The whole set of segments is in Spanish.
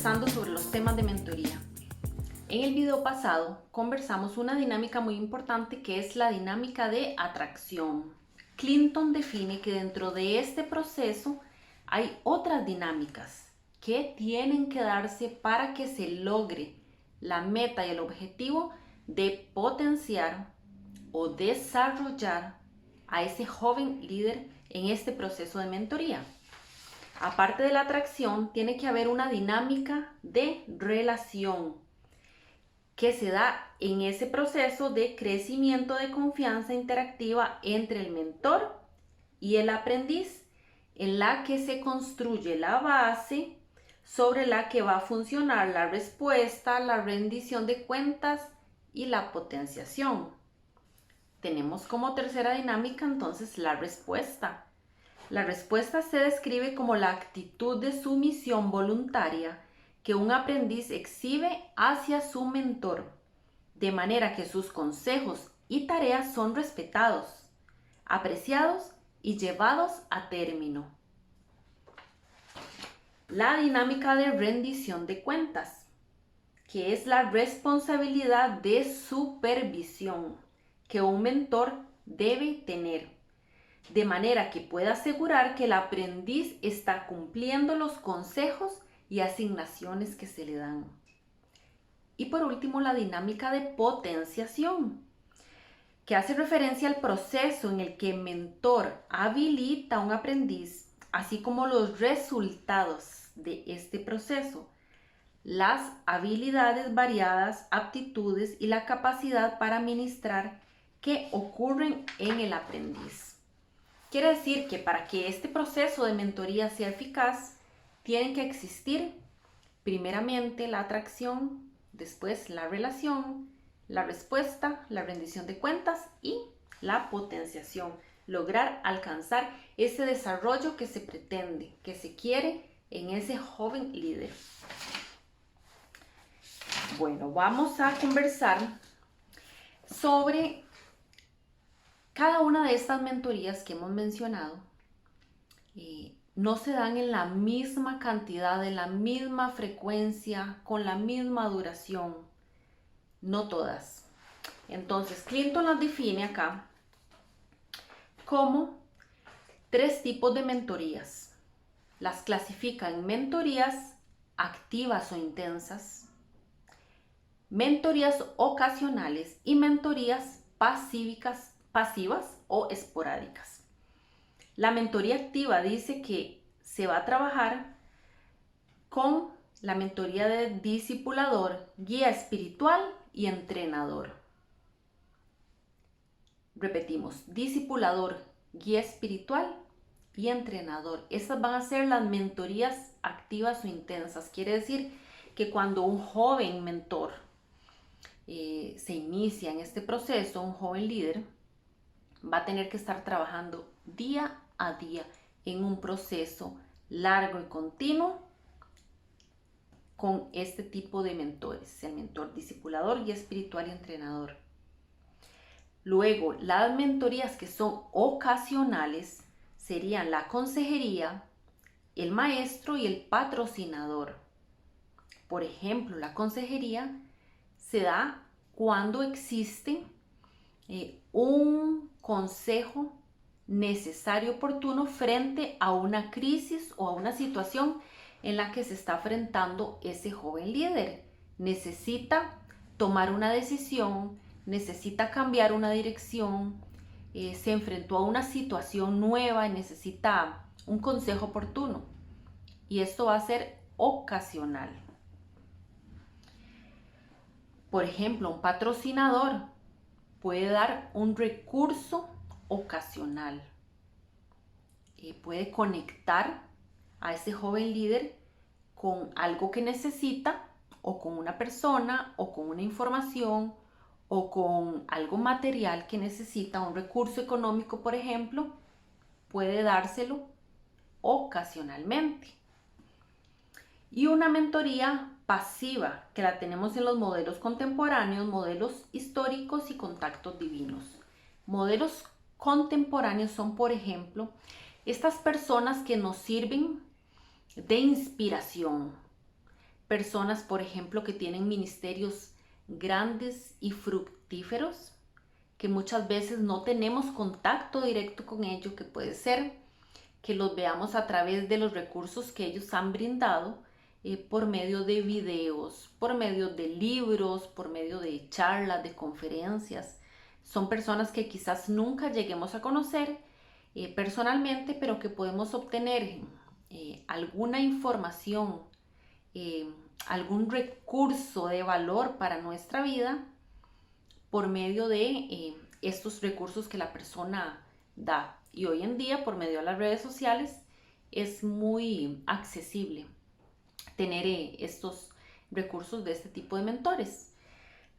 conversando sobre los temas de mentoría. En el video pasado conversamos una dinámica muy importante que es la dinámica de atracción. Clinton define que dentro de este proceso hay otras dinámicas que tienen que darse para que se logre la meta y el objetivo de potenciar o desarrollar a ese joven líder en este proceso de mentoría. Aparte de la atracción, tiene que haber una dinámica de relación que se da en ese proceso de crecimiento de confianza interactiva entre el mentor y el aprendiz, en la que se construye la base sobre la que va a funcionar la respuesta, la rendición de cuentas y la potenciación. Tenemos como tercera dinámica entonces la respuesta. La respuesta se describe como la actitud de sumisión voluntaria que un aprendiz exhibe hacia su mentor, de manera que sus consejos y tareas son respetados, apreciados y llevados a término. La dinámica de rendición de cuentas, que es la responsabilidad de supervisión que un mentor debe tener, de manera que pueda asegurar que el aprendiz está cumpliendo los consejos y asignaciones que se le dan. Y por último, la dinámica de potenciación, que hace referencia al proceso en el que el mentor habilita a un aprendiz, así como los resultados de este proceso, las habilidades variadas, aptitudes y la capacidad para administrar que ocurren en el aprendiz. Quiere decir que para que este proceso de mentoría sea eficaz, tienen que existir primeramente la atracción, después la relación, la respuesta, la rendición de cuentas y la potenciación. Lograr alcanzar ese desarrollo que se pretende, que se quiere en ese joven líder. Bueno, vamos a conversar sobre cada una de estas mentorías que hemos mencionado. No se dan en la misma cantidad, en la misma frecuencia, con la misma duración. No todas. Entonces, Clinton las define acá como 3 tipos de mentorías. Las clasifica en mentorías activas o intensas, mentorías ocasionales y mentorías pasivas o esporádicas. La mentoría activa dice que se va a trabajar con la mentoría de discipulador, guía espiritual y entrenador. Repetimos, discipulador, guía espiritual y entrenador. Estas van a ser las mentorías activas o intensas. Quiere decir que cuando un joven mentor se inicia en este proceso, un joven líder va a tener que estar trabajando día a día en un proceso largo y continuo con este tipo de mentores, el mentor discipulador, guía espiritual y entrenador. Luego, las mentorías que son ocasionales serían la consejería, el maestro y el patrocinador. Por ejemplo, la consejería se da cuando existe un consejo necesario, oportuno, frente a una crisis o a una situación en la que se está enfrentando ese joven líder. Necesita tomar una decisión, necesita cambiar una dirección, se enfrentó a una situación nueva y necesita un consejo oportuno. Y esto va a ser ocasional. Por ejemplo, un patrocinador puede dar un recurso ocasional. Puede conectar a ese joven líder con algo que necesita, o con una persona, o con una información, o con algo material que necesita, un recurso económico, por ejemplo, puede dárselo ocasionalmente. Y una mentoría pasiva, que la tenemos en los modelos contemporáneos, modelos históricos y contactos divinos. Modelos contemporáneos son, por ejemplo, estas personas que nos sirven de inspiración, personas, por ejemplo, que tienen ministerios grandes y fructíferos, que muchas veces no tenemos contacto directo con ellos, que puede ser que los veamos a través de los recursos que ellos han brindado por medio de videos, por medio de libros, por medio de charlas, de conferencias. Son personas que quizás nunca lleguemos a conocer personalmente, pero que podemos obtener alguna información, algún recurso de valor para nuestra vida por medio de estos recursos que la persona da. Y hoy en día, por medio de las redes sociales, es muy accesible tener estos recursos de este tipo de mentores.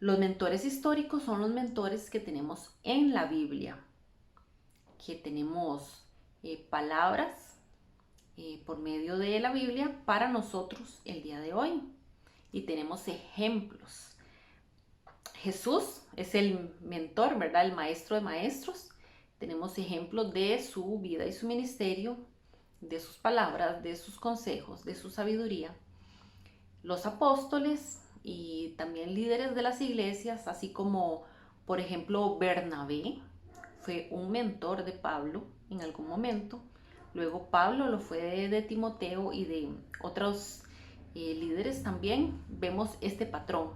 Los mentores históricos son los mentores que tenemos en la Biblia, que tenemos palabras por medio de la Biblia para nosotros el día de hoy. Y tenemos ejemplos. Jesús es el mentor, ¿verdad? El maestro de maestros. Tenemos ejemplos de su vida y su ministerio, de sus palabras, de sus consejos, de su sabiduría. Los apóstoles y también líderes de las iglesias, así como, por ejemplo, Bernabé, fue un mentor de Pablo en algún momento. Luego Pablo lo fue de Timoteo y de otros líderes también. Vemos este patrón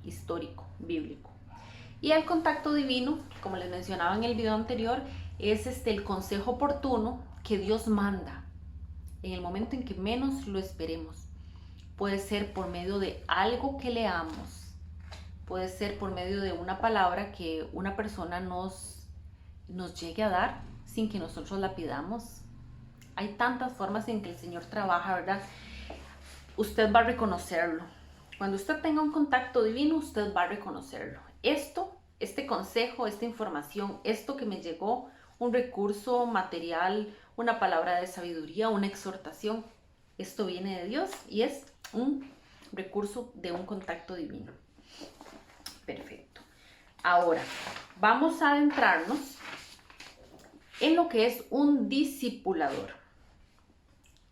histórico, bíblico. Y el contacto divino, como les mencionaba en el video anterior, es el consejo oportuno que Dios manda en el momento en que menos lo esperemos. Puede ser por medio de algo que leamos, puede ser por medio de una palabra que una persona nos llegue a dar sin que nosotros la pidamos. Hay tantas formas en que el Señor trabaja, ¿verdad? Usted va a reconocerlo. Cuando usted tenga un contacto divino, usted va a reconocerlo. Este consejo, esta información, esto que me llegó, un recurso material, una palabra de sabiduría, una exhortación, esto viene de Dios y es un recurso de un contacto divino. Perfecto. Ahora, vamos a adentrarnos en lo que es un discipulador,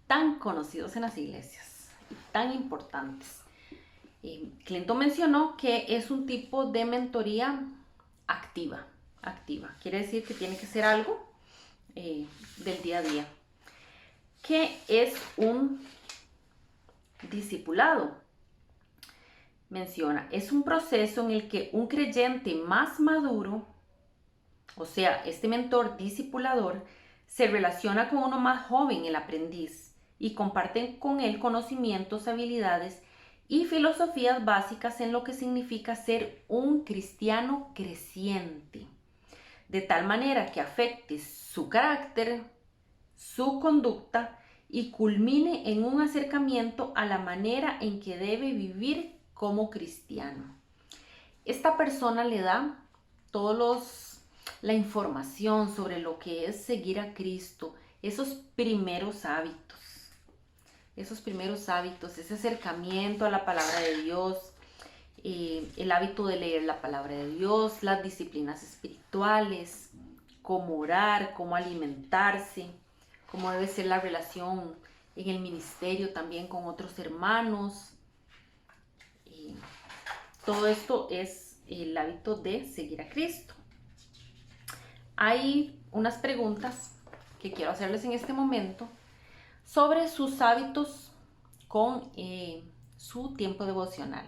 tan conocidos en las iglesias y tan importantes. Clinton mencionó que es un tipo de mentoría activa. Quiere decir que tiene que ser algo del día a día. ¿Qué es un discipulado? Menciona, es un proceso en el que un creyente más maduro, o sea, este mentor discipulador, se relaciona con uno más joven, el aprendiz, y comparten con él conocimientos, habilidades y filosofías básicas en lo que significa ser un cristiano creciente, de tal manera que afecte su carácter, su conducta y culmine en un acercamiento a la manera en que debe vivir como cristiano. Esta persona le da la información sobre lo que es seguir a Cristo, esos primeros hábitos, ese acercamiento a la palabra de Dios, el hábito de leer la palabra de Dios, las disciplinas espirituales, cómo orar, cómo alimentarse, cómo debe ser la relación en el ministerio también con otros hermanos. Todo esto es el hábito de seguir a Cristo. Hay unas preguntas que quiero hacerles en este momento sobre sus hábitos con su tiempo devocional.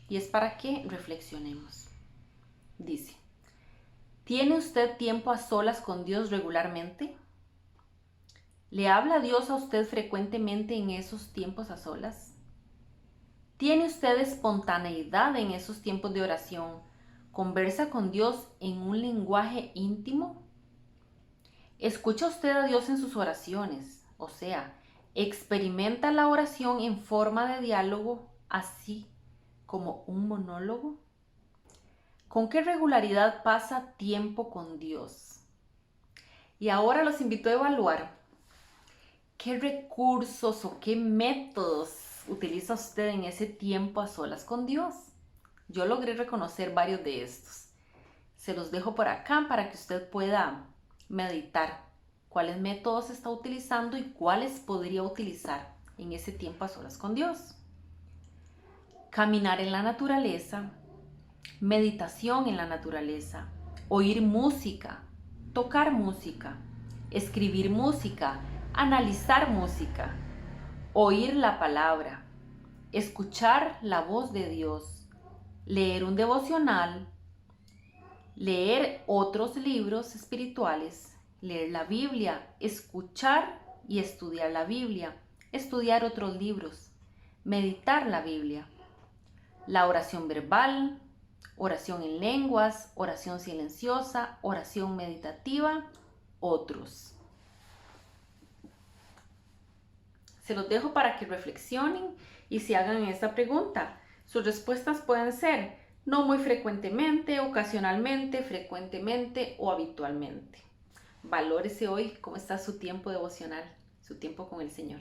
Y es para que reflexionemos. Dice, ¿tiene usted tiempo a solas con Dios regularmente? ¿Le habla Dios a usted frecuentemente en esos tiempos a solas? ¿Tiene usted espontaneidad en esos tiempos de oración? ¿Conversa con Dios en un lenguaje íntimo? ¿Escucha usted a Dios en sus oraciones? O sea, ¿experimenta la oración en forma de diálogo, así como un monólogo? ¿Con qué regularidad pasa tiempo con Dios? Y ahora los invito a evaluar qué recursos o qué métodos utiliza usted en ese tiempo a solas con Dios. Yo logré reconocer varios de estos. Se los dejo por acá para que usted pueda meditar cuáles métodos está utilizando y cuáles podría utilizar en ese tiempo a solas con Dios. caminar en la naturaleza, meditación en la naturaleza, oír música, tocar música, escribir música, analizar música, oír la palabra, escuchar la voz de Dios, leer un devocional, leer otros libros espirituales, leer la Biblia, escuchar y estudiar la Biblia, estudiar otros libros, meditar la Biblia, la oración verbal, oración en lenguas, oración silenciosa, oración meditativa, otros. Se los dejo para que reflexionen y se hagan esta pregunta. Sus respuestas pueden ser no muy frecuentemente, ocasionalmente, frecuentemente o habitualmente. Valórese hoy cómo está su tiempo devocional, su tiempo con el Señor.